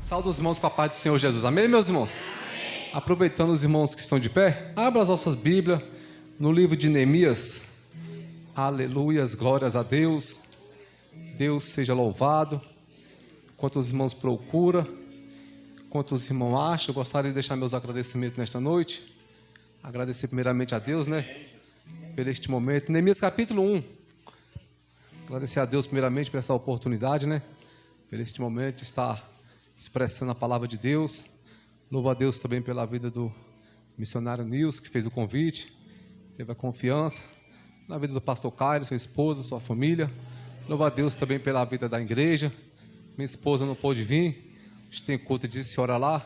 Saúde os irmãos com a paz do Senhor Jesus. Amém, meus irmãos? Amém. Aproveitando os irmãos que estão de pé, abra as nossas Bíblias no livro de Neemias. Aleluias, glórias a Deus. Deus seja louvado. Enquanto os irmãos procuram, enquanto os irmãos acham, eu gostaria de deixar meus agradecimentos nesta noite. Agradecer primeiramente a Deus, por este momento. Neemias capítulo 1. Agradecer a Deus primeiramente por essa oportunidade, por este momento de estar expressando a palavra de Deus. Louvo a Deus também pela vida do missionário Nilson, que fez o convite, teve a confiança. Na vida do pastor Caio, sua esposa, sua família. Louvo a Deus também pela vida da igreja. Minha esposa não pôde vir, a gente tem culto de senhora lá,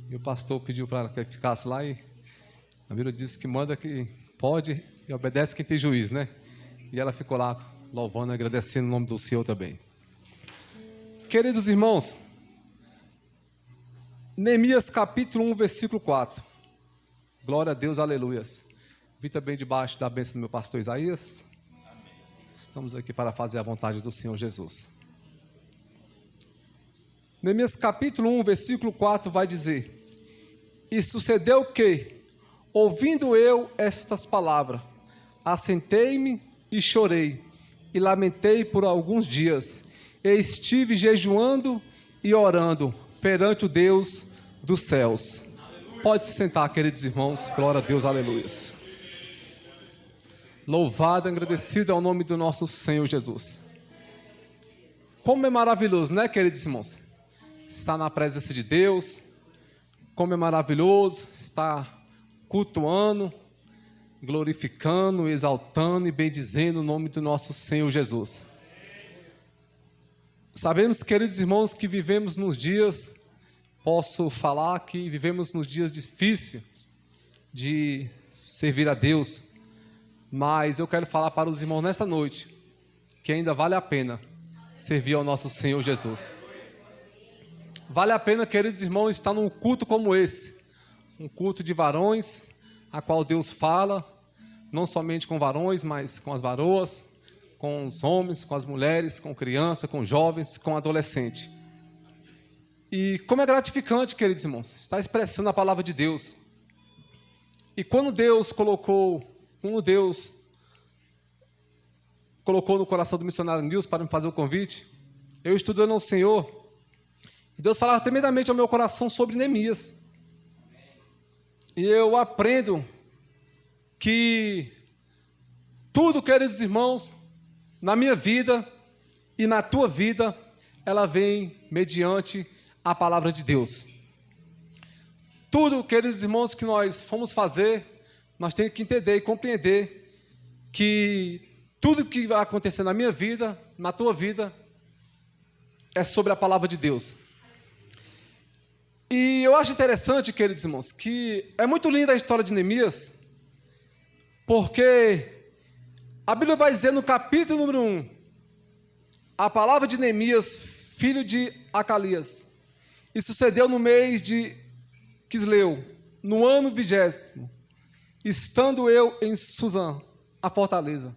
e o pastor pediu para ela que ficasse lá, e a Bíblia diz que manda que pode e obedece quem tem juízo, E ela ficou lá louvando e agradecendo o nome do Senhor também. Queridos irmãos, Neemias capítulo 1, versículo 4. Glória a Deus, aleluias. Vi também debaixo da bênção do meu pastor Isaías. Amém. Estamos aqui para fazer a vontade do Senhor Jesus. Neemias capítulo 1, versículo 4 vai dizer: E sucedeu que, ouvindo eu estas palavras, assentei-me e chorei, e lamentei por alguns dias, e estive jejuando e orando perante o Deus dos céus. Aleluia. Pode se sentar, queridos irmãos, glória a Deus, aleluia. Louvado e agradecido ao nome do nosso Senhor Jesus. Como é maravilhoso, queridos irmãos? Estar na presença de Deus. Como é maravilhoso estar cultuando, glorificando, exaltando e bendizendo o nome do nosso Senhor Jesus. Sabemos, queridos irmãos, que vivemos nos dias, posso falar que vivemos nos dias difíceis de servir a Deus, mas eu quero falar para os irmãos nesta noite que ainda vale a pena servir ao nosso Senhor Jesus. Vale a pena, queridos irmãos, estar num culto como esse, um culto de varões, a qual Deus fala, não somente com varões, mas com as varoas, com os homens, com as mulheres, com crianças, com jovens, com adolescentes. E como é gratificante, queridos irmãos, estar expressando a palavra de Deus. E quando Deus colocou no coração do missionário Nilson para me fazer o convite, eu estudando ao Senhor, e Deus falava tremendamente ao meu coração sobre Neemias. E eu aprendo que tudo, queridos irmãos, na minha vida e na tua vida, ela vem mediante a palavra de Deus. Tudo, queridos irmãos, que nós fomos fazer, nós temos que entender e compreender que tudo que vai acontecer na minha vida, na tua vida, é sobre a palavra de Deus. E eu acho interessante, queridos irmãos, que é muito linda a história de Neemias, porque a Bíblia vai dizer no capítulo número 1, a palavra de Neemias, filho de Acalias, e sucedeu no mês de Quisleu, no ano 20º, estando eu em Suzã, a fortaleza.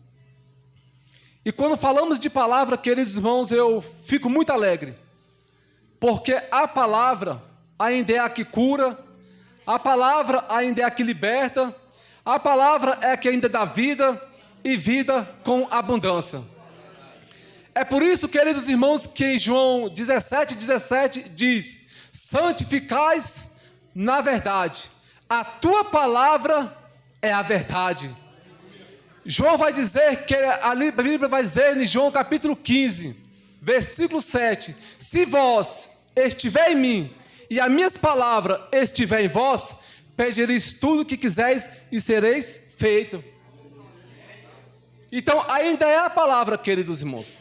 E quando falamos de palavra, queridos irmãos, eu fico muito alegre, porque a palavra ainda é a que cura, a palavra ainda é a que liberta, a palavra é a que ainda dá vida, e vida com abundância. É por isso, queridos irmãos, que em João 17:17 diz: santificais na verdade, a tua palavra é a verdade. João vai dizer, que a Bíblia vai dizer em João capítulo 15, versículo 7, se vós estiver em mim, e as minhas palavras estiverem em vós, pedireis tudo o que quiseres e sereis feito. Então, ainda é a palavra, queridos irmãos.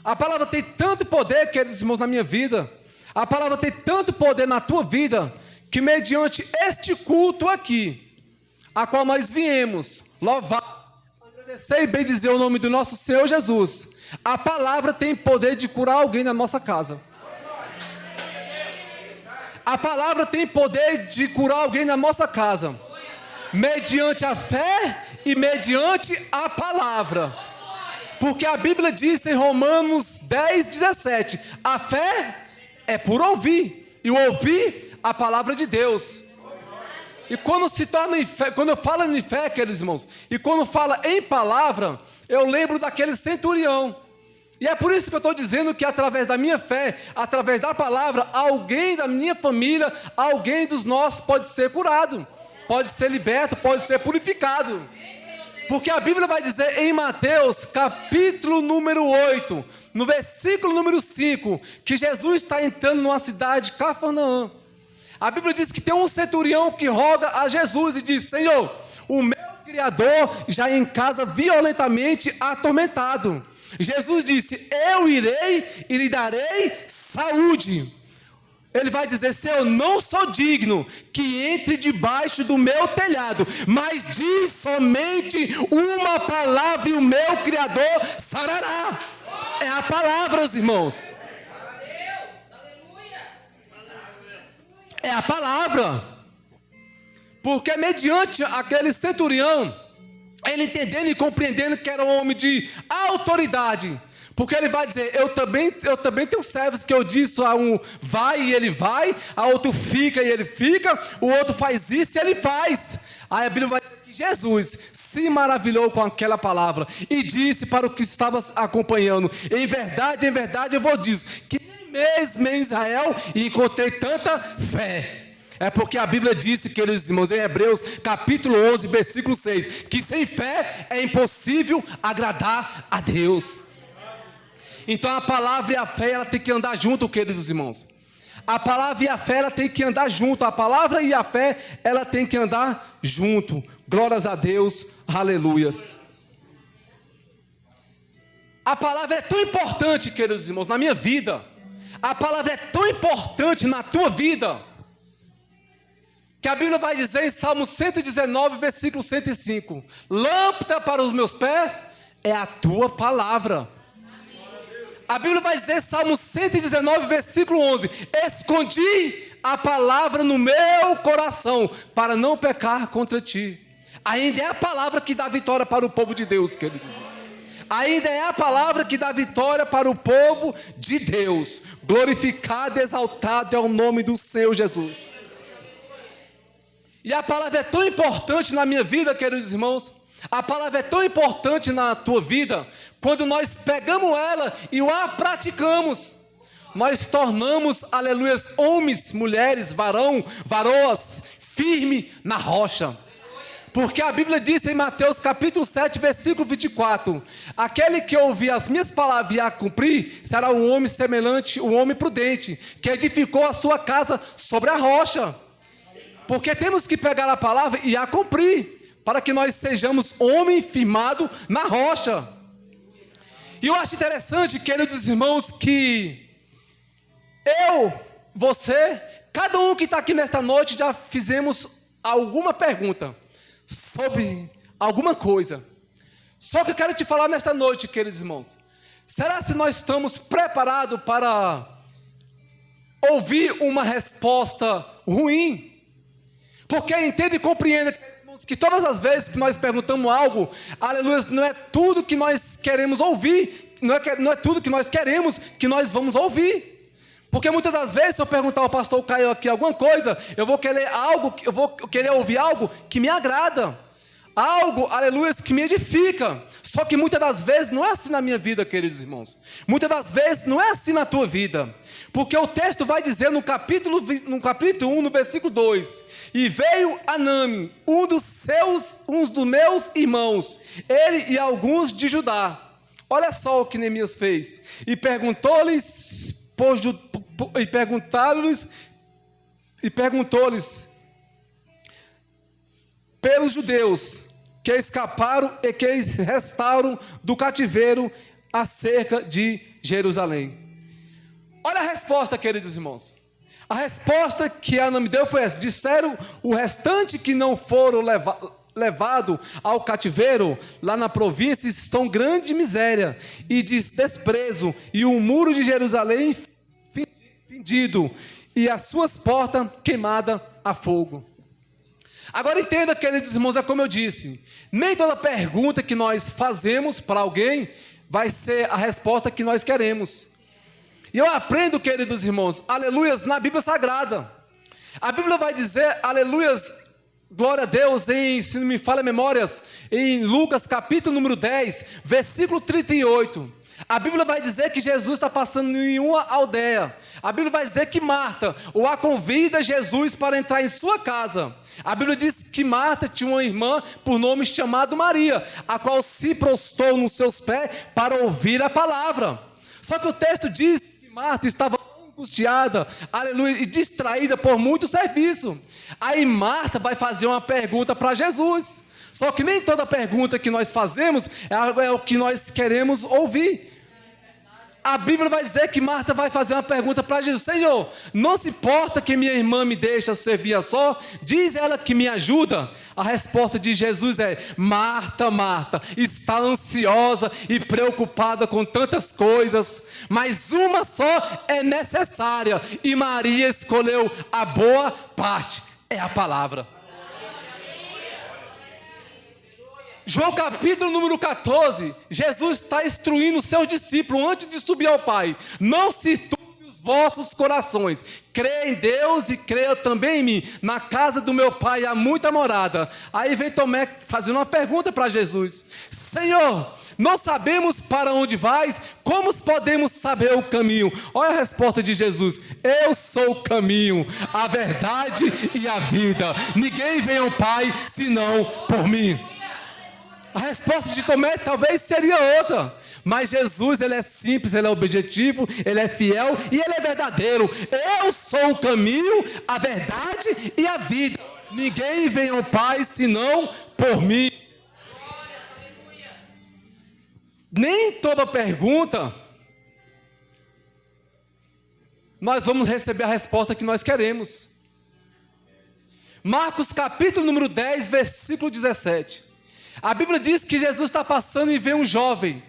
A palavra tem tanto poder, queridos irmãos, na minha vida. A palavra tem tanto poder na tua vida, que mediante este culto aqui, a qual nós viemos louvar, agradecer e bendizer o nome do nosso Senhor Jesus, a palavra tem poder de curar alguém na nossa casa. A palavra tem poder de curar alguém na nossa casa, mediante a fé e mediante a palavra. Porque a Bíblia diz em Romanos 10:17, a fé É por ouvir. E ouvir a palavra de Deus. E quando se torna em fé, quando eu falo em fé, queridos irmãos, e quando fala em palavra, eu lembro daquele centurião. E é por isso que eu estou dizendo que através da minha fé, através da palavra, alguém da minha família, alguém dos nossos pode ser curado, pode ser liberto, pode ser purificado. Porque a Bíblia vai dizer em Mateus, capítulo número 8, no versículo número 5, que Jesus está entrando numa cidade, Cafarnaum. A Bíblia diz que tem um centurião que roga a Jesus e diz: Senhor, o meu criador já em casa violentamente atormentado. Jesus disse: eu irei e lhe darei saúde. Ele vai dizer: se eu não sou digno que entre debaixo do meu telhado, mas diz somente uma palavra e o meu Criador sarará. É a palavra, irmãos. É a palavra. Porque mediante aquele centurião, ele entendendo e compreendendo que era um homem de autoridade, porque ele vai dizer: eu também tenho servos que eu disse a um vai e ele vai, a outro fica e ele fica, o outro faz isso e ele faz. Aí a Bíblia vai dizer que Jesus se maravilhou com aquela palavra e disse para o que estava acompanhando: em verdade eu vos digo que nem mesmo em Israel encontrei tanta fé. É porque a Bíblia disse, queridos irmãos, em Hebreus capítulo 11, versículo 6, que sem fé é impossível agradar a Deus. Então a palavra e a fé, ela tem que andar junto, queridos irmãos. A palavra e a fé, ela tem que andar junto. A palavra e a fé, ela tem que andar junto. Glórias a Deus, aleluias. A palavra é tão importante, queridos irmãos, na minha vida. A palavra é tão importante na tua vida, que a Bíblia vai dizer em Salmo 119, versículo 105: lâmpada para os meus pés é a tua palavra. A Bíblia vai dizer, Salmo 119, versículo 11: escondi a palavra no meu coração, para não pecar contra ti. Ainda é a palavra que dá vitória para o povo de Deus, queridos. Ainda é a palavra que dá vitória para o povo de Deus. Glorificado e exaltado é o nome do Senhor Jesus. E a palavra é tão importante na minha vida, queridos irmãos. A palavra é tão importante na tua vida, quando nós pegamos ela e a praticamos, nós tornamos, aleluia, homens, mulheres, varoas, firme na rocha. Porque a Bíblia diz em Mateus capítulo 7, versículo 24: aquele que ouvir as minhas palavras e a cumprir, será um homem semelhante, um homem prudente, que edificou a sua casa sobre a rocha. Porque temos que pegar a palavra e a cumprir, para que nós sejamos homem firmado na rocha. E eu acho interessante, queridos irmãos, que eu, você, cada um que está aqui nesta noite, já fizemos alguma pergunta sobre alguma coisa. Só que eu quero te falar nesta noite, queridos irmãos: será que nós estamos preparados para ouvir uma resposta ruim? Porque entenda e compreenda, irmãos, que todas as vezes que nós perguntamos algo, aleluia, não é tudo que nós queremos ouvir, não é tudo que nós queremos que nós vamos ouvir. Porque muitas das vezes, se eu perguntar ao pastor Caio aqui alguma coisa, eu vou querer ouvir algo que me agrada, algo, aleluia, que me edifica. Só que muitas das vezes não é assim na minha vida, queridos irmãos. Muitas das vezes não é assim na tua vida. Porque o texto vai dizer no capítulo 1, no versículo 2: e veio Anani, um dos meus irmãos, ele e alguns de Judá. Olha só o que Neemias fez. E perguntou-lhes pelos judeus que escaparam e que restaram do cativeiro acerca de Jerusalém. Olha a resposta, queridos irmãos. A resposta que Anani deu foi essa: disseram o restante que não foram levados ao cativeiro lá na província estão grande miséria e de desprezo, e o muro de Jerusalém fendido, e as suas portas queimadas a fogo. Agora entenda, queridos irmãos, é como eu disse: nem toda pergunta que nós fazemos para alguém vai ser a resposta que nós queremos. E eu aprendo, queridos irmãos, aleluias, na Bíblia Sagrada. A Bíblia vai dizer, aleluias, glória a Deus, se não me falha a memórias, em Lucas capítulo número 10, versículo 38. A Bíblia vai dizer que Jesus está passando em uma aldeia. A Bíblia vai dizer que Marta a convida Jesus para entrar em sua casa. A Bíblia diz que Marta tinha uma irmã por nome chamado Maria, a qual se prostrou nos seus pés para ouvir a palavra. Só que o texto diz que Marta estava angustiada, aleluia, e distraída por muito serviço. Aí Marta vai fazer uma pergunta para Jesus. Só que nem toda pergunta que nós fazemos é o que nós queremos ouvir. A Bíblia vai dizer que Marta vai fazer uma pergunta para Jesus: Senhor, não se importa que minha irmã me deixe servir a só? Diz ela que me ajuda. A resposta de Jesus é: Marta, Marta, está ansiosa e preocupada com tantas coisas, mas uma só é necessária, e Maria escolheu a boa parte, é a palavra. João capítulo número 14, Jesus está instruindo os seus discípulos antes de subir ao Pai: não se turbe os vossos corações, crê em Deus e creia também em mim, na casa do meu Pai há muita morada. Aí vem Tomé fazendo uma pergunta para Jesus: Senhor, não sabemos para onde vais, como podemos saber o caminho? Olha a resposta de Jesus: eu sou o caminho, a verdade e a vida, ninguém vem ao Pai senão por mim. A resposta de Tomé talvez seria outra, mas Jesus, ele é simples, ele é objetivo, ele é fiel e ele é verdadeiro. Eu sou o caminho, a verdade e a vida, ninguém vem ao Pai senão por mim. Nem toda pergunta nós vamos receber a resposta que nós queremos. Marcos capítulo número 10, versículo 17. A Bíblia diz que Jesus está passando e vê um jovem,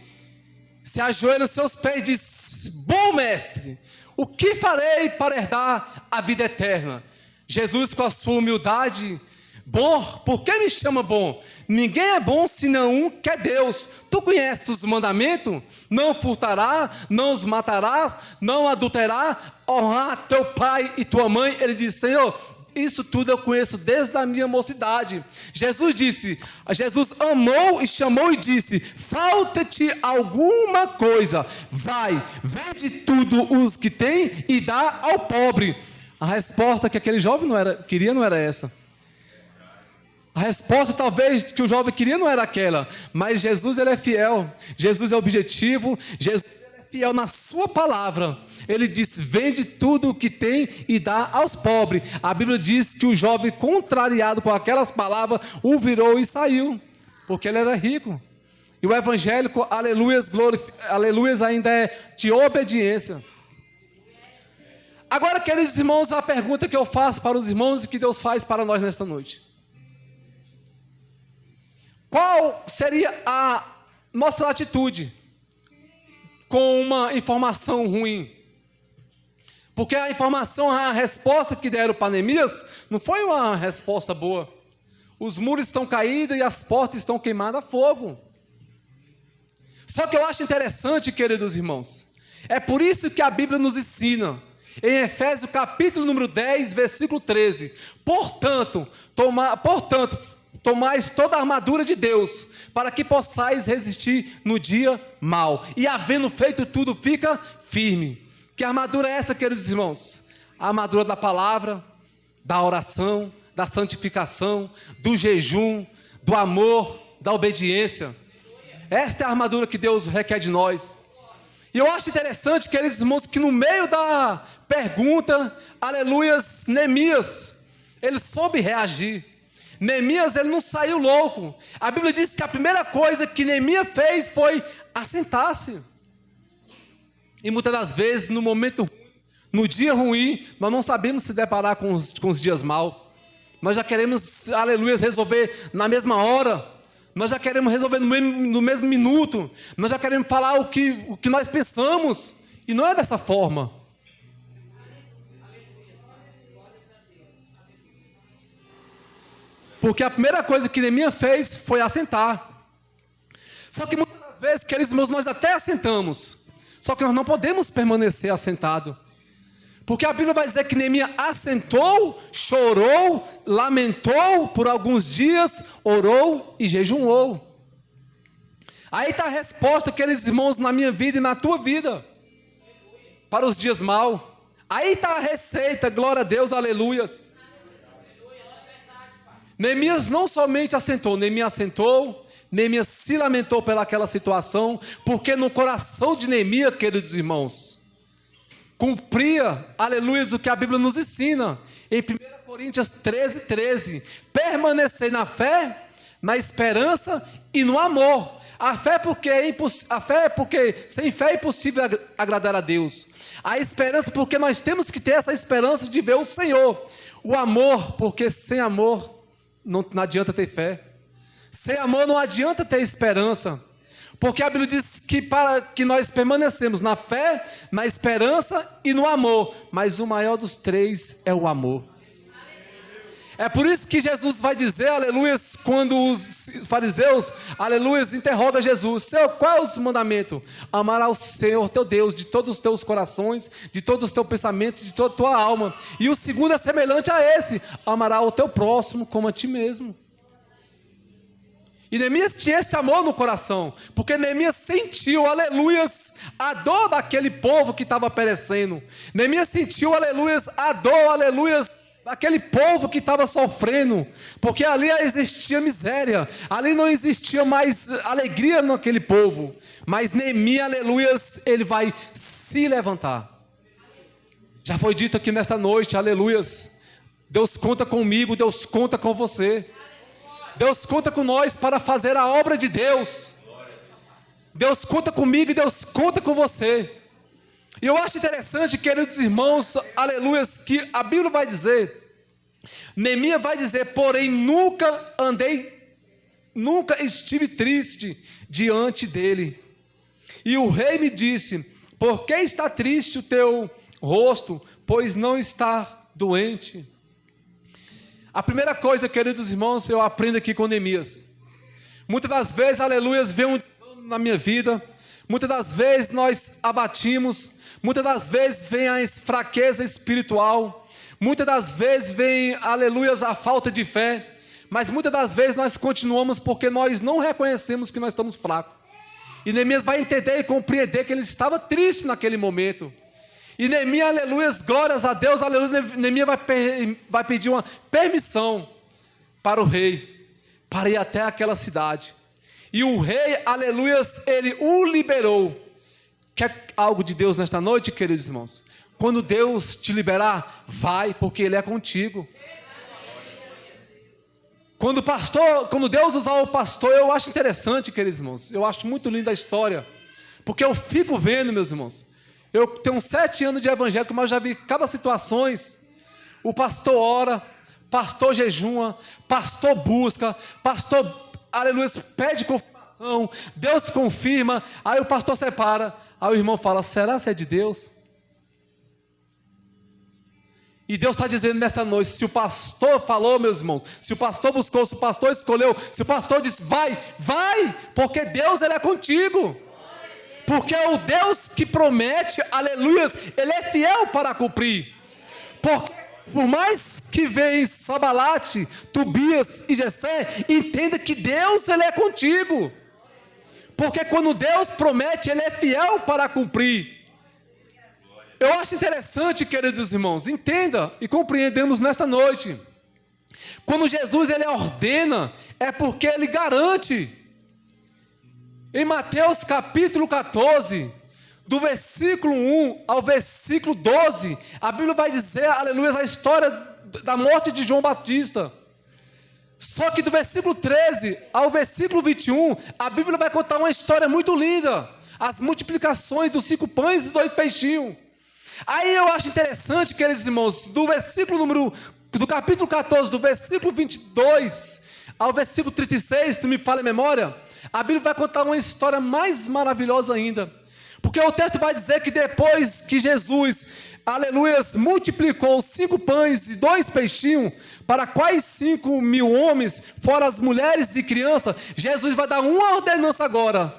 se ajoelha nos seus pés e diz: bom mestre, o que farei para herdar a vida eterna? Jesus, com a sua humildade: bom, por que me chama bom? Ninguém é bom senão um que é Deus. Tu conheces os mandamentos? Não furtarás, não os matarás, não adulterarás, honrar teu pai e tua mãe. Ele diz: Senhor, isso tudo eu conheço desde a minha mocidade. Jesus amou e chamou e disse: falta-te alguma coisa, vai, vende tudo os que tem e dá ao pobre. A resposta que aquele jovem queria não era essa. A resposta talvez que o jovem queria não era aquela, mas Jesus, ele é fiel, Jesus é objetivo, Jesus é fiel na sua palavra. Ele disse: vende tudo o que tem e dá aos pobres. A Bíblia diz que o jovem, contrariado com aquelas palavras, o virou e saiu, porque ele era rico. E o evangélico, aleluias, ainda é de obediência. Agora, queridos irmãos, a pergunta que eu faço para os irmãos e que Deus faz para nós nesta noite: qual seria a nossa atitude com uma informação ruim? Porque a informação, a resposta que deram para Neemias não foi uma resposta boa. Os muros estão caídos e as portas estão queimadas a fogo. Só que eu acho interessante, queridos irmãos, é por isso que a Bíblia nos ensina, em Efésios capítulo número 10, versículo 13: Portanto, tomais toda a armadura de Deus, para que possais resistir no dia mau, e havendo feito tudo, fica firme. Que armadura é essa, queridos irmãos? A armadura da palavra, da oração, da santificação, do jejum, do amor, da obediência. Esta é a armadura que Deus requer de nós. E eu acho interessante, queridos irmãos, que no meio da pergunta, aleluias, Neemias, ele soube reagir. Neemias, ele não saiu louco. A Bíblia diz que a primeira coisa que Neemias fez foi assentar-se. E muitas das vezes, no momento ruim, no dia ruim, nós não sabemos se deparar com os dias maus. Nós já queremos, aleluia, resolver na mesma hora. Nós já queremos resolver no mesmo minuto. Nós já queremos falar o que nós pensamos. E não é dessa forma. Porque a primeira coisa que Neemias fez foi assentar. Só que muitas das vezes, queridos irmãos, nós até assentamos. Só que nós não podemos permanecer assentado. Porque a Bíblia vai dizer que Neemias assentou, chorou, lamentou por alguns dias, orou e jejuou. Aí está a resposta, queridos irmãos, na minha vida e na tua vida, para os dias maus. Aí está a receita, glória a Deus, aleluias. Neemias não somente assentou, Neemias se lamentou pelaquela situação, porque no coração de Neemias, queridos irmãos, cumpria, aleluia, o que a Bíblia nos ensina, em 1 Coríntios 13, permanecer na fé, na esperança e no amor. A fé é porque sem fé é impossível agradar a Deus. A esperança porque nós temos que ter essa esperança de ver o Senhor. O amor, porque sem amor não adianta ter fé. Sem amor não adianta ter esperança. Porque a Bíblia diz que para que nós permanecemos na fé, na esperança e no amor. Mas o maior dos três é o amor. É por isso que Jesus vai dizer, aleluia, quando os fariseus, aleluia, interrogam Jesus: Senhor, qual é o mandamento? Amarás o Senhor teu Deus de todos os teus corações, de todos os teus pensamentos, de toda a tua alma. E o segundo é semelhante a esse: amarás o teu próximo como a ti mesmo. E Neemias tinha esse amor no coração, porque Neemias sentiu, aleluias, a dor daquele povo que estava perecendo. Neemias sentiu, aleluias, a dor, aleluias, daquele povo que estava sofrendo, porque ali existia miséria, ali não existia mais alegria naquele povo. Mas Neemias, aleluias, ele vai se levantar. Já foi dito aqui nesta noite, aleluias, Deus conta comigo, Deus conta com você. Deus conta com nós para fazer a obra de Deus. Deus conta comigo e Deus conta com você. E eu acho interessante, queridos irmãos, aleluias, que a Bíblia vai dizer, Neemias vai dizer: porém nunca estive triste diante dele. E o rei me disse: por que está triste o teu rosto, pois não está doente? A primeira coisa, queridos irmãos, eu aprendo aqui com Neemias. Muitas das vezes, aleluias, vem um desânimo na minha vida. Muitas das vezes nós abatimos. Muitas das vezes vem a fraqueza espiritual. Muitas das vezes vem, aleluias, a falta de fé. Mas muitas das vezes nós continuamos porque nós não reconhecemos que nós estamos fracos. E Neemias vai entender e compreender que ele estava triste naquele momento. E Neemias, aleluia, glórias a Deus, aleluia, Neemias vai pedir uma permissão para o rei, para ir até aquela cidade. E o rei, aleluia, ele o liberou. Quer algo de Deus nesta noite, queridos irmãos? Quando Deus te liberar, vai, porque Ele é contigo. Quando Deus usar o pastor, eu acho interessante, queridos irmãos, eu acho muito linda a história, porque eu fico vendo, meus irmãos. Eu tenho 7 anos de evangelho, mas eu já vi cada situações. O pastor ora, pastor jejuma, pastor busca, pastor, aleluia, pede confirmação, Deus confirma, aí o pastor separa, aí o irmão fala: será que é de Deus? E Deus está dizendo nesta noite: se o pastor falou, meus irmãos, se o pastor buscou, se o pastor escolheu, se o pastor disse vai, vai, porque Deus, Ele é contigo. Porque é o Deus que promete, aleluia, Ele é fiel para cumprir. Por mais que venha Sabalate, Tobias e Gessé, entenda que Deus, Ele é contigo. Porque quando Deus promete, Ele é fiel para cumprir. Eu acho interessante, queridos irmãos, entenda e compreendemos nesta noite. Quando Jesus, Ele ordena, é porque Ele garante. Em Mateus capítulo 14, do versículo 1 ao versículo 12, a Bíblia vai dizer, aleluia, a história da morte de João Batista. Só que do versículo 13 ao versículo 21, a Bíblia vai contar uma história muito linda. As multiplicações dos 5 pães e 2 peixinhos. Aí eu acho interessante, queridos irmãos, do capítulo 14, do versículo 22 ao versículo 36, tu me fala em memória, a Bíblia vai contar uma história mais maravilhosa ainda. Porque o texto vai dizer que depois que Jesus, aleluia, multiplicou 5 pães e 2 peixinhos, para quais 5.000 homens, fora as mulheres e crianças, Jesus vai dar uma ordenança agora,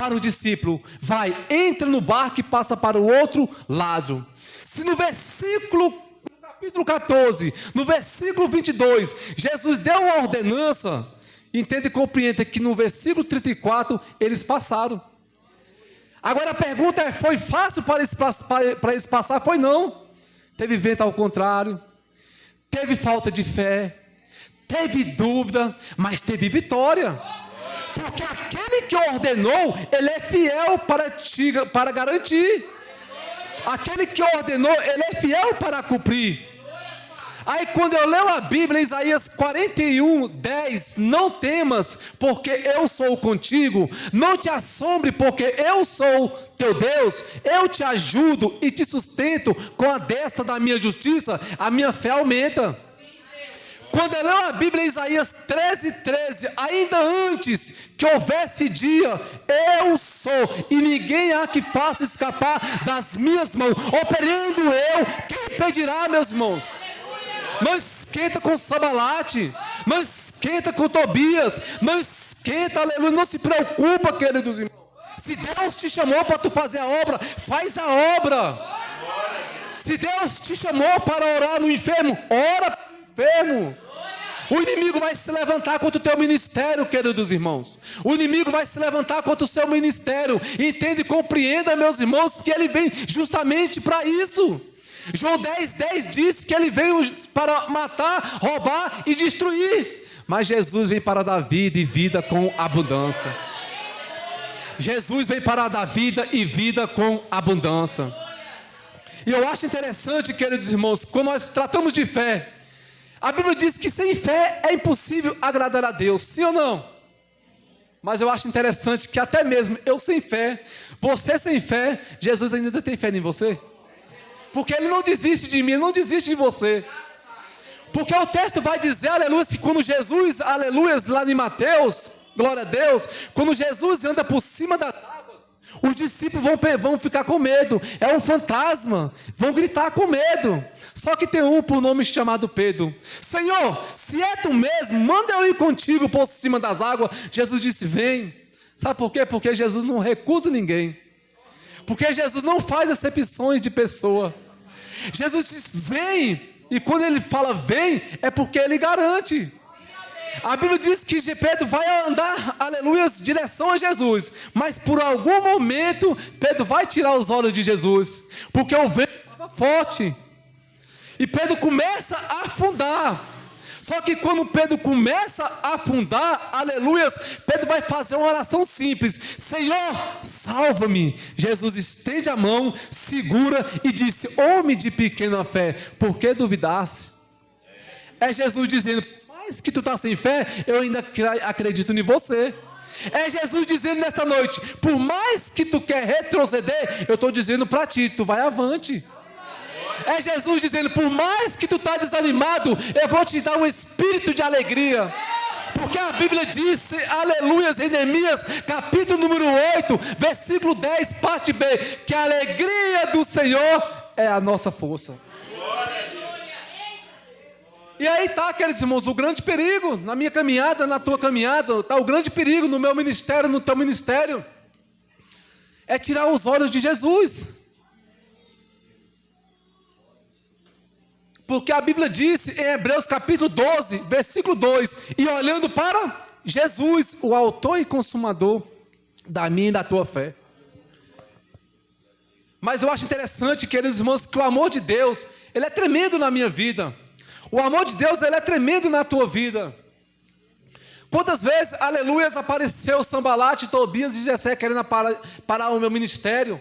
para o discípulo: vai, entra no barco e passa para o outro lado. Se no capítulo 14, no versículo 22, Jesus deu uma ordenança, entende e compreenda que no versículo 34 eles passaram. Agora a pergunta é: foi fácil para eles passar? Foi não. Teve vento ao contrário, teve falta de fé, teve dúvida, mas teve vitória. Porque aquele que ordenou, ele é fiel para garantir. Aquele que ordenou, ele é fiel para cumprir. Aí quando eu leio a Bíblia, Isaías 41, 10, não temas, porque eu sou contigo, não te assombre, porque eu sou teu Deus, eu te ajudo e te sustento com a destra da minha justiça, a minha fé aumenta. Quando eu leio a Bíblia, Isaías 13, 13, ainda antes que houvesse dia, eu sou, e ninguém há que faça escapar das minhas mãos. Operando eu, quem impedirá, meus irmãos? Não esquenta com Sambalate, não esquenta com Tobias, não esquenta, aleluia, não se preocupa, queridos irmãos. Se Deus te chamou para tu fazer a obra, faz a obra. Se Deus te chamou para orar no enfermo, ora para o enfermo. O inimigo vai se levantar contra o teu ministério, queridos irmãos. O inimigo vai se levantar contra o seu ministério. Entende e compreenda, meus irmãos, que ele vem justamente para isso. João 10, 10 diz que ele veio para matar, roubar e destruir. Mas Jesus vem para dar vida e vida com abundância. Jesus vem para dar vida e vida com abundância. E eu acho interessante, queridos irmãos, quando nós tratamos de fé, a Bíblia diz que sem fé é impossível agradar a Deus, sim ou não? Mas eu acho interessante que até mesmo eu sem fé, você sem fé, Jesus ainda tem fé em você. Porque Ele não desiste de mim, Ele não desiste de você. Porque o texto vai dizer, aleluia, que quando Jesus, aleluia, lá em Mateus, glória a Deus, quando Jesus anda por cima das águas, os discípulos vão ficar com medo, é um fantasma, vão gritar com medo. Só que tem um por nome chamado Pedro: Senhor, se é tu mesmo, manda eu ir contigo por cima das águas. Jesus disse: vem. Sabe por quê? Porque Jesus não recusa ninguém. Porque Jesus não faz acepções de pessoa. Jesus diz: vem. E quando ele fala vem, é porque ele garante. A Bíblia diz que Pedro vai andar, aleluia, direção a Jesus. Mas por algum momento, Pedro vai tirar os olhos de Jesus. Porque o vento estava forte. E Pedro começa a afundar. Só que quando Pedro começa a afundar, aleluia, Pedro vai fazer uma oração simples: Senhor, salva-me. Jesus estende a mão, segura e disse: homem de pequena fé, por que duvidasse? É Jesus dizendo: que tu está sem fé, eu ainda acredito em você. É Jesus dizendo nesta noite: por mais que tu quer retroceder, eu estou dizendo para ti, tu vai avante. É Jesus dizendo: por mais que tu está desanimado, eu vou te dar um espírito de alegria. Porque a Bíblia diz, aleluia, em Neemias, capítulo número 8, versículo 10, parte B, que a alegria do Senhor é a nossa força. E aí está, queridos irmãos, o grande perigo na minha caminhada, na tua caminhada, está o grande perigo no meu ministério, no teu ministério, é tirar os olhos de Jesus. Porque a Bíblia disse em Hebreus capítulo 12, versículo 2, e olhando para Jesus, o autor e consumador da minha e da tua fé. Mas eu acho interessante, queridos irmãos, que o amor de Deus, ele é tremendo na minha vida. O amor de Deus, ele é tremendo na tua vida. Quantas vezes, aleluia, apareceu Sambalate, Tobias e Jessé querendo parar o meu ministério?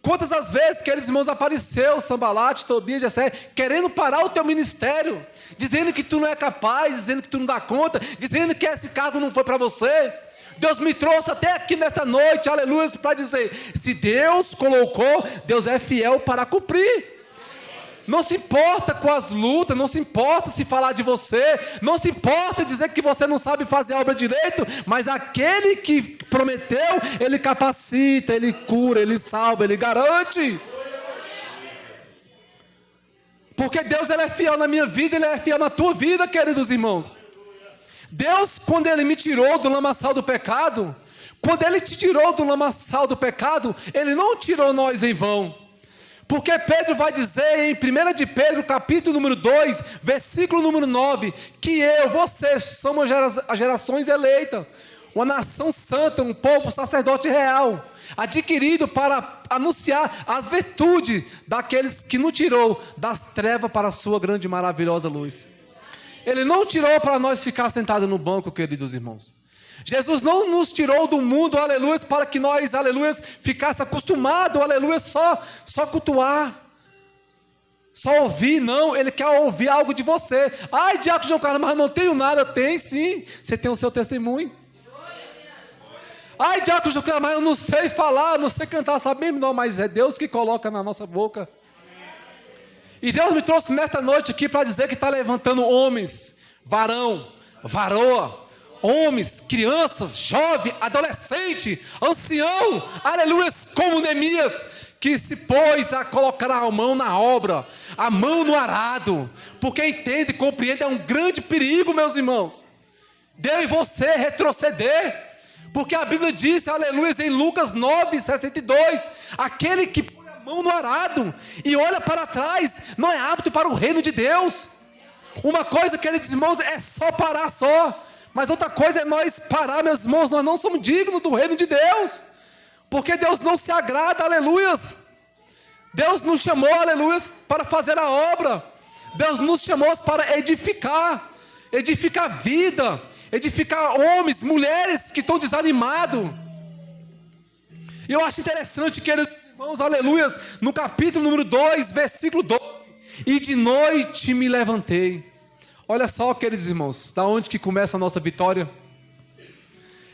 Quantas as vezes, queridos irmãos, apareceu Sambalate, Tobias e Jessé querendo parar o teu ministério, dizendo que tu não é capaz, dizendo que tu não dá conta, dizendo que esse cargo não foi para você. Deus me trouxe até aqui nesta noite, aleluia, para dizer: se Deus colocou, Deus é fiel para cumprir. Não se importa com as lutas, não se importa se falar de você, não se importa dizer que você não sabe fazer a obra direito, mas aquele que prometeu, ele capacita, ele cura, ele salva, ele garante. Porque Deus, ele é fiel na minha vida, ele é fiel na tua vida, queridos irmãos. Deus, quando ele me tirou do lamaçal do pecado, Quando Ele te tirou do lamaçal do pecado, Ele não tirou nós em vão. Porque Pedro vai dizer em 1 de Pedro, capítulo número 2, versículo número 9, que vocês, somos as gerações eleitas, uma nação santa, um povo sacerdote real, adquirido para anunciar as virtudes daqueles que nos tirou das trevas para a sua grande e maravilhosa luz. Ele não tirou para nós ficar sentados no banco, queridos irmãos. Jesus não nos tirou do mundo, aleluia, para que nós, aleluia, ficasse acostumado, aleluia, só cultuar, só ouvir. Não, Ele quer ouvir algo de você. Ai, diácono João Carlos, mas não tenho nada. Tem sim, você tem o seu testemunho. Ai, diácono João Carlos, mas eu não sei falar, não sei cantar, sabe? Não, mas é Deus que coloca na nossa boca. E Deus me trouxe nesta noite aqui para dizer que está levantando homens, varão, varoa, homens, crianças, jovem, adolescente, ancião, aleluia, como Neemias, que se pôs a colocar a mão na obra, a mão no arado, porque entende e compreende, é um grande perigo, meus irmãos, de eu e você retroceder, porque a Bíblia diz, aleluia, em Lucas 9:62, aquele que põe a mão no arado e olha para trás, não é apto para o reino de Deus. Uma coisa, queridos irmãos, é só parar só. Mas outra coisa é nós parar, meus irmãos, nós não somos dignos do reino de Deus, porque Deus não se agrada, aleluias. Deus nos chamou, aleluias, para fazer a obra. Deus nos chamou para edificar vida, edificar homens, mulheres que estão desanimados. E eu acho interessante, queridos irmãos, aleluias, no capítulo número 2, versículo 12, e de noite me levantei. Olha só, queridos irmãos, da onde que começa a nossa vitória?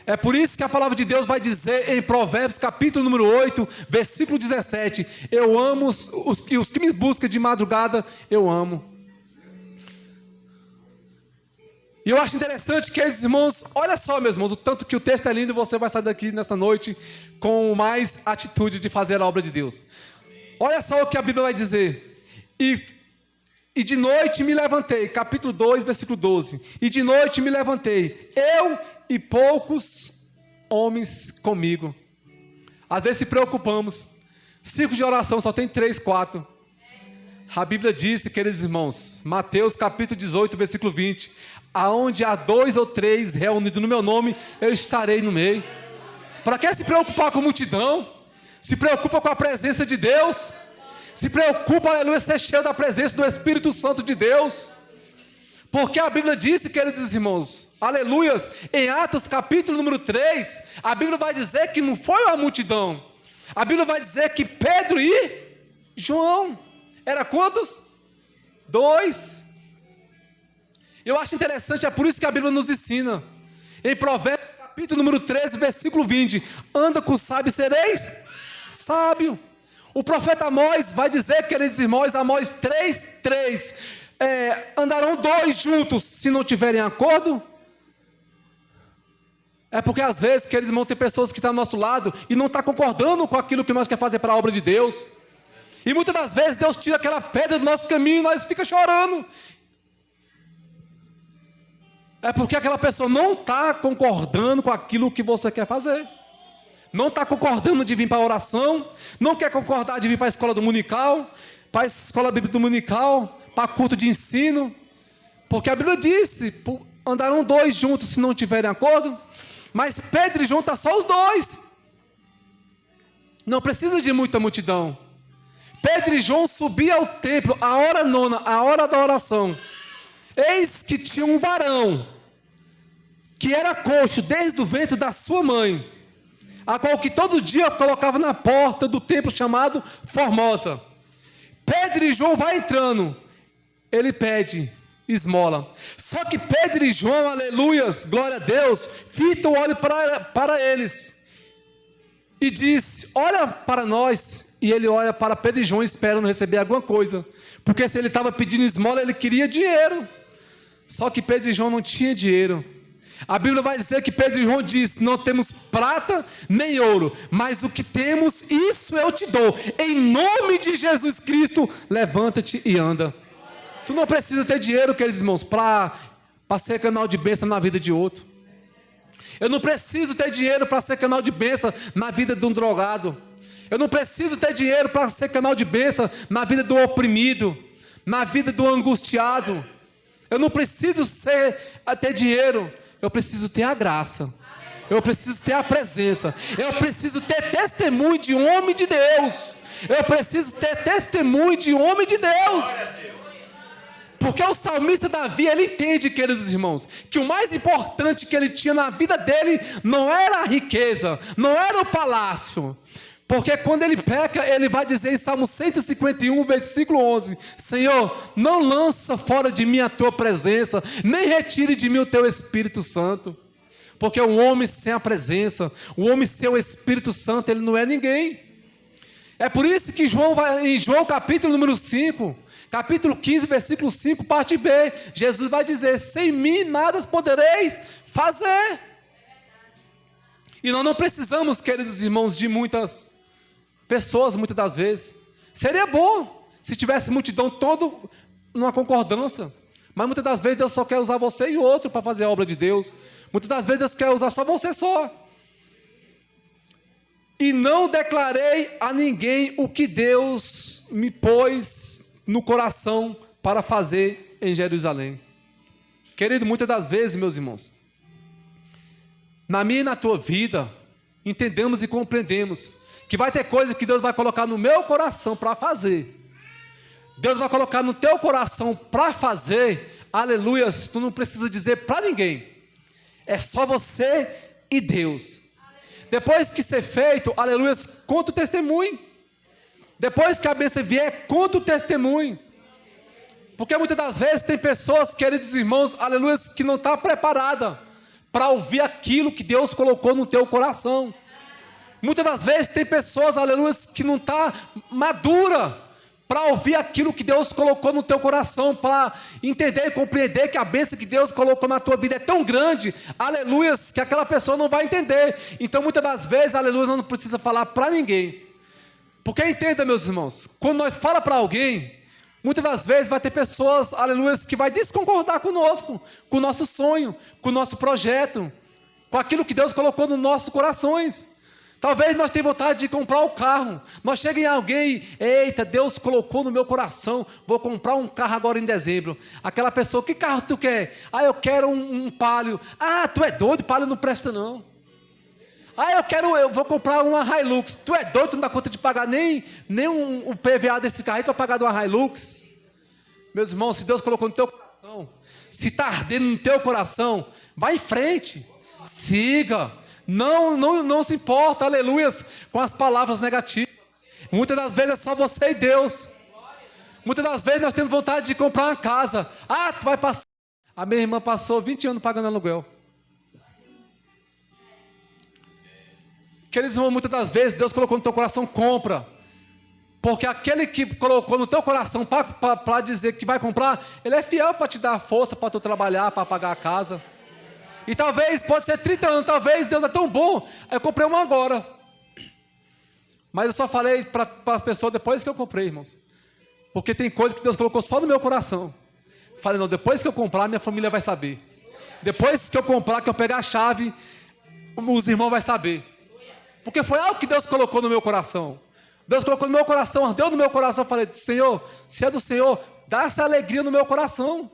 É por isso que a palavra de Deus vai dizer em Provérbios, capítulo número 8, versículo 17, eu amo os que me buscam de madrugada, eu amo. E eu acho interessante, queridos irmãos, olha só, meus irmãos, o tanto que o texto é lindo, você vai sair daqui nesta noite com mais atitude de fazer a obra de Deus. Olha só o que a Bíblia vai dizer. E de noite me levantei, capítulo 2, versículo 12. E de noite me levantei, eu e poucos homens comigo. Às vezes se preocupamos. Círculo de oração só tem 3, 4. A Bíblia diz, queridos irmãos, Mateus capítulo 18, versículo 20. Aonde há 2 ou 3 reunidos no meu nome, eu estarei no meio. Para que se preocupar com a multidão? Se preocupa com a presença de Deus. Se preocupa, aleluia, ser cheio da presença do Espírito Santo de Deus. Porque a Bíblia disse, queridos irmãos, aleluias, em Atos capítulo número 3, a Bíblia vai dizer que não foi uma multidão. A Bíblia vai dizer que Pedro e João, era quantos? 2. Eu acho interessante, é por isso que a Bíblia nos ensina. Em Provérbios capítulo número 13, versículo 20, anda com sábio e sereis sábio. O profeta Amós vai dizer, queridos irmãos, Amós 3:3, andarão 2 juntos se não tiverem acordo? É porque às vezes, queridos irmãos, tem pessoas que estão ao nosso lado e não estão concordando com aquilo que nós queremos fazer para a obra de Deus. E muitas das vezes Deus tira aquela pedra do nosso caminho e nós ficamos chorando. É porque aquela pessoa não está concordando com aquilo que você quer fazer. Não está concordando de vir para a oração, não quer concordar de vir para a escola dominical, para a escola bíblica dominical, para culto de ensino, porque a Bíblia disse, andarão 2 juntos se não tiverem acordo, mas Pedro e João estão só os 2, não precisa de muita multidão. Pedro e João subiam ao templo, a hora 9, a hora da oração, eis que tinha um varão, que era coxo desde o ventre da sua mãe, a qual que todo dia colocava na porta do templo chamado Formosa. Pedro e João vai entrando, ele pede esmola. Só que Pedro e João, aleluias, glória a Deus, fita o olho para eles e diz, olha para nós. E ele olha para Pedro e João esperando receber alguma coisa, porque se ele estava pedindo esmola, ele queria dinheiro. Só que Pedro e João não tinham dinheiro. A Bíblia vai dizer que Pedro e João diz, não temos prata nem ouro, mas o que temos, isso eu te dou. Em nome de Jesus Cristo, levanta-te e anda. Tu não precisa ter dinheiro, queridos irmãos, para ser canal de bênção na vida de outro. Eu não preciso ter dinheiro para ser canal de bênção na vida de um drogado. Eu não preciso ter dinheiro para ser canal de bênção na vida do oprimido, na vida do angustiado. Eu não preciso ter dinheiro. Eu preciso ter a graça. Eu preciso ter a presença. Eu preciso ter testemunho de um homem de Deus. Eu preciso ter testemunho de um homem de Deus. Porque o salmista Davi, ele entende, queridos irmãos, que o mais importante que ele tinha na vida dele não era a riqueza, não era o palácio. Porque quando ele peca, ele vai dizer em Salmo 151, versículo 11: Senhor, não lança fora de mim a tua presença, nem retire de mim o teu Espírito Santo. Porque o homem sem a presença, o homem sem o Espírito Santo, ele não é ninguém. É por isso que em João capítulo número 5, capítulo 15, versículo 5, parte B, Jesus vai dizer: sem mim nada podereis fazer. E nós não precisamos, queridos irmãos, de muitas pessoas, muitas das vezes. Seria bom se tivesse multidão toda numa concordância. Mas muitas das vezes Deus só quer usar você e outro para fazer a obra de Deus. Muitas das vezes Deus quer usar só você só. E não declarei a ninguém o que Deus me pôs no coração para fazer em Jerusalém. Querido, muitas das vezes, meus irmãos, na minha e na tua vida, entendemos e compreendemos que vai ter coisa que Deus vai colocar no meu coração para fazer. Deus vai colocar no teu coração para fazer, aleluia, tu não precisa dizer para ninguém. É só você e Deus. Depois que ser feito, aleluia, conta o testemunho. Depois que a bênção vier, conta o testemunho. Porque muitas das vezes tem pessoas, queridos irmãos, aleluia, que não estão preparadas para ouvir aquilo que Deus colocou no teu coração. Muitas das vezes tem pessoas, aleluia, que não estão maduras para ouvir aquilo que Deus colocou no teu coração, para entender e compreender que a bênção que Deus colocou na tua vida é tão grande, aleluia, que aquela pessoa não vai entender. Então muitas das vezes, aleluia, não precisa falar para ninguém. Porque entenda, meus irmãos, quando nós falamos para alguém, muitas das vezes vai ter pessoas, aleluia, que vai desconcordar conosco, com o nosso sonho, com o nosso projeto, com aquilo que Deus colocou nos nossos corações. Talvez nós tenhamos vontade de comprar um carro. Nós chega em alguém, eita, Deus colocou no meu coração, vou comprar um carro agora em dezembro. Aquela pessoa, que carro tu quer? Ah, eu quero um Palio. Ah, tu é doido, Palio não presta não. Ah, eu vou comprar uma Hilux. Tu é doido, tu não dá conta de pagar nem o PVA desse carro, tu vai pagar de uma Hilux. Meus irmãos, se Deus colocou no teu coração, se está ardendo no teu coração, vai em frente, siga. Não se importa, aleluias, com as palavras negativas. Muitas das vezes é só você e Deus. Muitas das vezes nós temos vontade de comprar uma casa. Ah, tu vai passar. A minha irmã passou 20 anos pagando aluguel. Queridos irmãos, muitas das vezes Deus colocou no teu coração, compra. Porque aquele que colocou no teu coração para dizer que vai comprar, ele é fiel para te dar força, para tu trabalhar, para pagar a casa. E talvez, pode ser 30 anos, talvez Deus é tão bom, eu comprei uma agora. Mas eu só falei para as pessoas depois que eu comprei, irmãos. Porque tem coisa que Deus colocou só no meu coração. Falei, não, depois que eu comprar, minha família vai saber. Depois que eu comprar, que eu pegar a chave, os irmãos vão saber. Porque foi algo que Deus colocou no meu coração. Deus colocou no meu coração, ardeu no meu coração. Eu falei, Senhor, se é do Senhor, dá essa alegria no meu coração.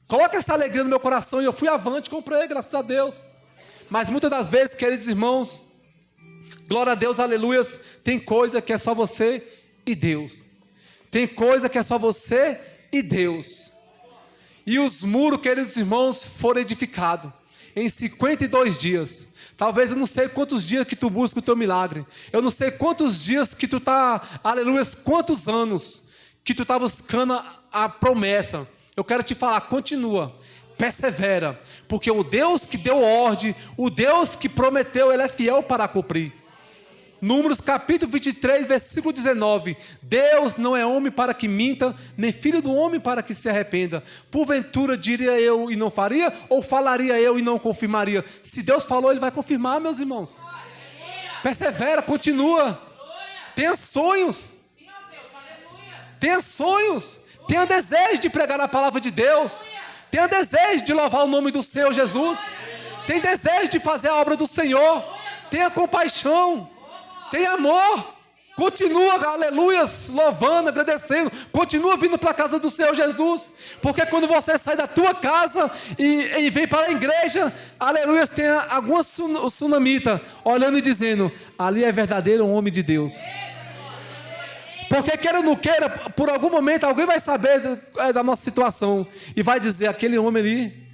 Coloca essa alegria no meu coração. E eu fui avante, comprei, graças a Deus. Mas muitas das vezes, queridos irmãos, glória a Deus, aleluias, tem coisa que é só você e Deus. Tem coisa que é só você e Deus. E os muros, queridos irmãos, foram edificados em 52 dias. Talvez eu não sei quantos dias que tu busca o teu milagre. Eu não sei quantos dias que tu está, aleluias, quantos anos que tu está buscando a promessa. Eu quero te falar, continua, persevera, porque o Deus que deu ordem, o Deus que prometeu, Ele é fiel para cumprir. Números capítulo 23, versículo 19. Deus não é homem para que minta, nem filho do homem para que se arrependa. Porventura diria eu e não faria, ou falaria eu e não confirmaria? Se Deus falou, Ele vai confirmar, meus irmãos. Persevera, continua. Tenha sonhos. Tenha sonhos. Tenha desejo de pregar a palavra de Deus. Tenha desejo de louvar o nome do Senhor Jesus. tem desejo de fazer a obra do Senhor, tenha compaixão, tenha amor. Continua, aleluias, louvando, agradecendo. Continua vindo para a casa do Senhor Jesus. Porque quando você sai da tua casa e vem para a igreja, aleluias, tem algumas sunamitas olhando e dizendo: ali é verdadeiro um homem de Deus. Porque queira ou não queira, por algum momento alguém vai saber da nossa situação e vai dizer: aquele homem ali,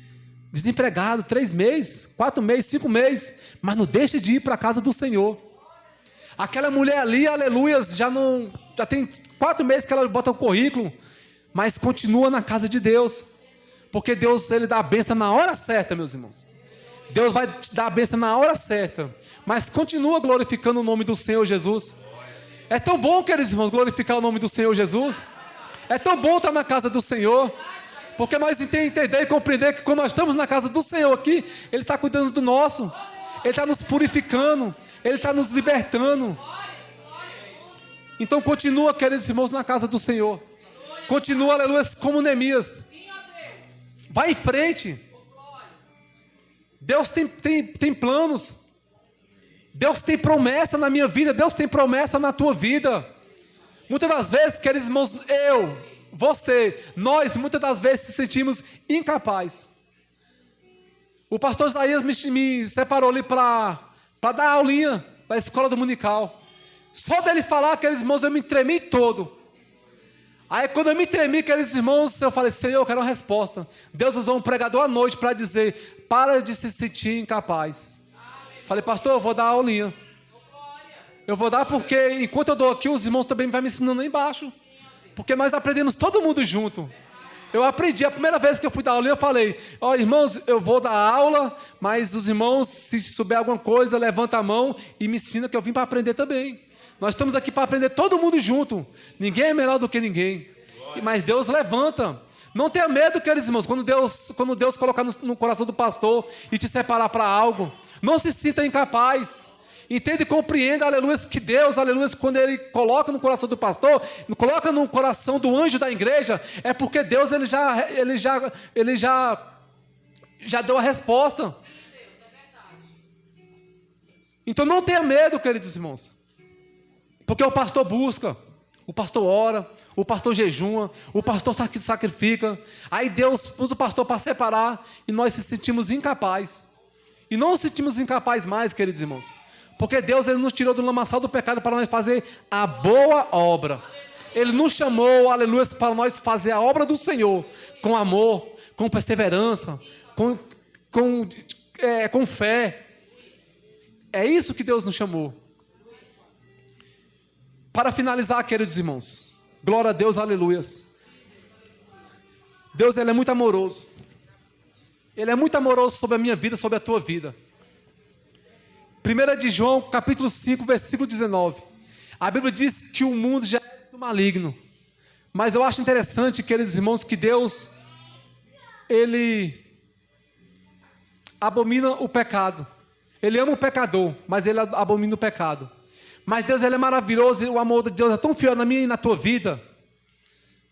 desempregado, 3 meses, 4 meses, 5 meses, mas não deixa de ir para a casa do Senhor. Aquela mulher ali, aleluias, já tem 4 meses que ela bota o currículo, mas continua na casa de Deus, porque Deus, Ele dá a bênção na hora certa, meus irmãos. Deus vai te dar a bênção na hora certa, mas continua glorificando o nome do Senhor Jesus. É tão bom, queridos irmãos, glorificar o nome do Senhor Jesus. É tão bom estar na casa do Senhor, porque nós entender e compreender que quando nós estamos na casa do Senhor aqui, Ele está cuidando do nosso, Ele está nos purificando, Ele está nos libertando. Então continua, queridos irmãos, na casa do Senhor. Continua, aleluia, como Neemias. Vai em frente. Deus tem planos. Deus tem promessa na minha vida. Deus tem promessa na tua vida. Muitas das vezes, queridos irmãos, nós muitas das vezes se sentimos incapazes. O pastor Isaías me separou ali para dar a aulinha da escola dominical. Só dele falar, aqueles irmãos, eu me tremi todo. Aí quando eu me tremi, aqueles irmãos, eu falei: Senhor, eu quero uma resposta. Deus usou um pregador à noite para dizer: para de se sentir incapaz. Falei: pastor, eu vou dar a aulinha. Eu vou dar porque enquanto eu dou aqui, os irmãos também vão me ensinando lá embaixo. Porque nós aprendemos todo mundo junto. Eu aprendi, a primeira vez que eu fui dar aula, eu falei: ó, irmãos, eu vou dar aula, mas os irmãos, se souber alguma coisa, levanta a mão e me ensina, que eu vim para aprender também. Nós estamos aqui para aprender todo mundo junto. Ninguém é melhor do que ninguém. Mas Deus levanta. Não tenha medo, queridos irmãos, quando Deus colocar no coração do pastor e te separar para algo. Não se sinta incapaz. Entenda e compreenda, aleluia, que Deus, aleluia, quando Ele coloca no coração do pastor, coloca no coração do anjo da igreja, é porque Deus, Ele já deu a resposta. Então não tenha medo, queridos irmãos, porque o pastor busca, o pastor ora, o pastor jejuma, o pastor sacrifica, aí Deus usa o pastor para separar, e nós se sentimos incapazes, e não nos sentimos incapazes mais, queridos irmãos, porque Deus, Ele nos tirou do lamaçal do pecado para nós fazer a boa obra. Ele nos chamou, aleluia, para nós fazer a obra do Senhor, com amor, com perseverança, com fé. É isso que Deus nos chamou. Para finalizar, queridos irmãos, glória a Deus, aleluias. Deus, Ele é muito amoroso. Ele é muito amoroso sobre a minha vida, sobre a tua vida. 1 de João, capítulo 5, versículo 19. A Bíblia diz que o mundo já é do maligno. Mas eu acho interessante, queridos irmãos, que Deus, Ele abomina o pecado. Ele ama o pecador, mas Ele abomina o pecado. Mas Deus, Ele é maravilhoso, e o amor de Deus é tão fiel na minha e na tua vida,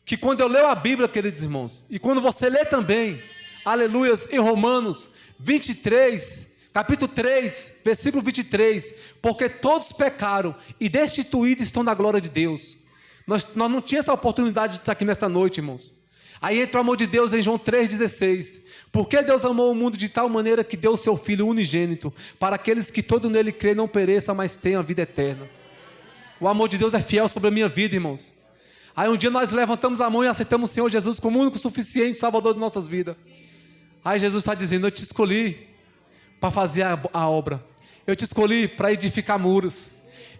que quando eu leio a Bíblia, queridos irmãos, e quando você lê também, aleluias, em Romanos 23, capítulo 3, versículo 23, porque todos pecaram e destituídos estão da glória de Deus. Nós não tínhamos essa oportunidade de estar aqui nesta noite, irmãos. Aí entra o amor de Deus em João 3,16. Porque Deus amou o mundo de tal maneira que deu o seu Filho unigênito, para aqueles que todo nele crê não pereçam, mas tenham a vida eterna. O amor de Deus é fiel sobre a minha vida, irmãos. Aí um dia nós levantamos a mão e aceitamos o Senhor Jesus como o único suficiente Salvador de nossas vidas. Aí Jesus está dizendo: eu te escolhi para fazer a obra. Eu te escolhi para edificar muros.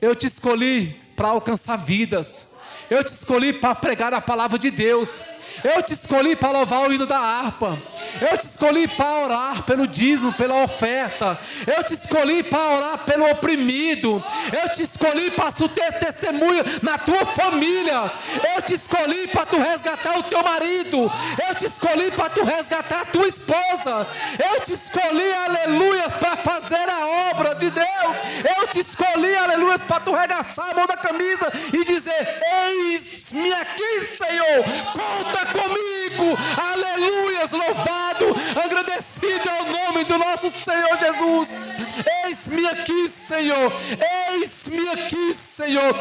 Eu te escolhi para alcançar vidas. Eu te escolhi para pregar a palavra de Deus. Eu te escolhi para louvar o hino da harpa. Eu te escolhi para orar pelo dízimo, pela oferta. Eu te escolhi para orar pelo oprimido. Eu te escolhi para ter testemunho na tua família. Eu te escolhi para tu resgatar o teu marido. Eu te escolhi para tu resgatar a tua esposa. Eu te escolhi, aleluia, para fazer a obra de Deus. Eu te escolhi, aleluia, para tu regaçar a mão da camisa e dizer: eis-me aqui, Senhor, conta comigo, aleluias, louvado, agradecido é o nome do nosso poderoso Senhor Jesus. Eis-me aqui, Senhor. Eis-me aqui, Senhor.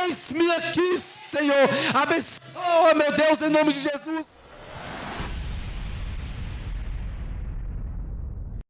Eis-me aqui, Senhor. Abençoa, meu Deus, em nome de Jesus.